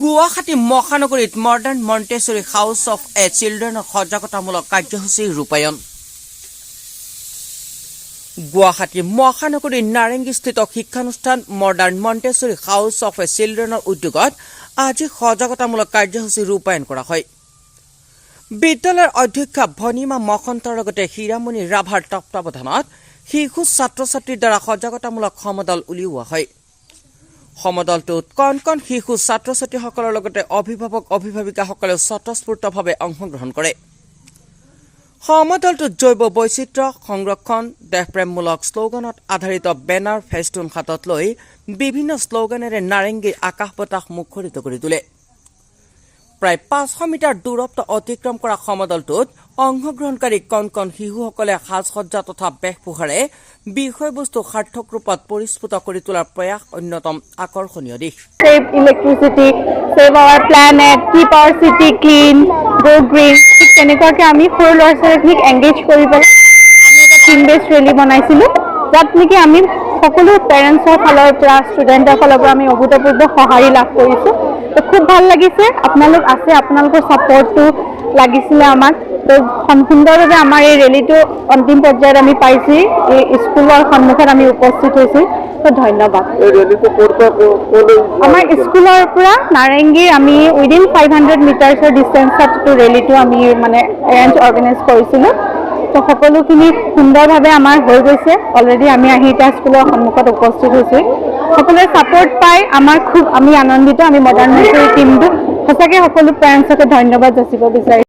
গুৱাহাটী মহানগৰীত modern মণ্টেছৰী house of এ চিলড্ৰেনৰ সজাগতামূলক কাৰ্যসূচী ৰূপায়ণ। গুৱাহাটী মহানগৰীৰ নাৰেংগীস্থিত শিক্ষানুষ্ঠান মডাৰ্ণ মণ্টেছৰী হাউচ অফ এ চিলড্ৰেনৰ উদ্যোগত আজি সজাগতামূলক কাৰ্যসূচী ৰূপায়ণ কৰা হয়। বিদ্যালয়ৰ অধ্যক্ষা ভনিমা মহন্তৰ লগতে হীৰামণি ৰাভাৰ তত্বাৱধানত শিশু ছাত্ৰ ছাত্ৰীৰ দ্বাৰা সজাগতামূলক সমদল উলিওৱা হয়। সমদলটোত কণ কণ শিশু ছাত্ৰ ছাত্ৰীসকলৰ লগতে অভিভাৱক অভিভাৱিকাসকলেও স্বতঃস্ফূৰ্তভাৱে অংশগ্ৰহণ কৰে। সমদলটোত জৈৱ বৈচিত্ৰ্য সংৰক্ষণ দেশপ্ৰেমমূলক শ্লোগানত আধাৰিত বেনাৰ ফেষ্টুন হাতত লৈ বিভিন্ন শ্লোগানেৰে নাৰেংগীৰ আকাশ বতাহ মুখৰিত কৰি তোলে। প্ৰায় 500 মিটাৰ দূৰত্ব অতিক্ৰম কৰা সমদলটোত অংশগ্ৰহণকাৰী কণ কণ শিশুসকলে সাজসজ্জা তথা বেশভূষাৰে বিষয়বস্তু সাৰ্থক ৰূপত পৰিস্ফুট কৰি তোলাৰ প্ৰয়াস অন্যতম আকৰ্ষণীয় দিশ। Save electricity, save our planet, keep our city clean, go green. তেনেকুৱাকৈ আমি সৰু ল'ৰা ছোৱালীক এংগেজ কৰি পেলাই আমি এটা থিম বেছ ৰেলী বনাইছিলোঁ, যাত নেকি আমি সকলো পেৰেণ্টছৰ ফালৰ পৰা ষ্টুডেণ্টৰ ফালৰ পৰা আমি অভূতপূৰ্ব সঁহাৰি লাভ কৰিছোঁ। তো খুব ভাল লাগিছে, আপোনালোক আছে, আপোনালোকৰ ছাপৰ্টটো লাগিছিলে আমাক। তো সুন্দৰভাৱে আমাৰ এই ৰেলীটো অন্তিম পৰ্যায়ত আমি পাইছোঁ। এই স্কুলৰ সন্মুখত আমি উপস্থিত হৈছোঁ। তো ধন্যবাদ। আমাৰ স্কুলৰ পৰা নাৰেংগীৰ আমি উইদিন 500 মিটাৰ্ছৰ ডিষ্টেঞ্চত ৰেলীটো আমি অৰ্গেনাইজ কৰিছিলোঁ। তো সকলোখিনি সুন্দৰভাৱে আমাৰ হৈ গৈছে। অলৰেডি আমি আহি এতিয়া স্কুলৰ সন্মুখত উপস্থিত হৈছোঁ। সকলোৱে ছাপৰ্ট পাই আমি আনন্দিত। আমি মডাৰ্ণ মণ্টেছৰী টিমটো সঁচাকৈ সকলো পেৰেণ্টছকে ধন্যবাদ যাচিব বিচাৰিছোঁ।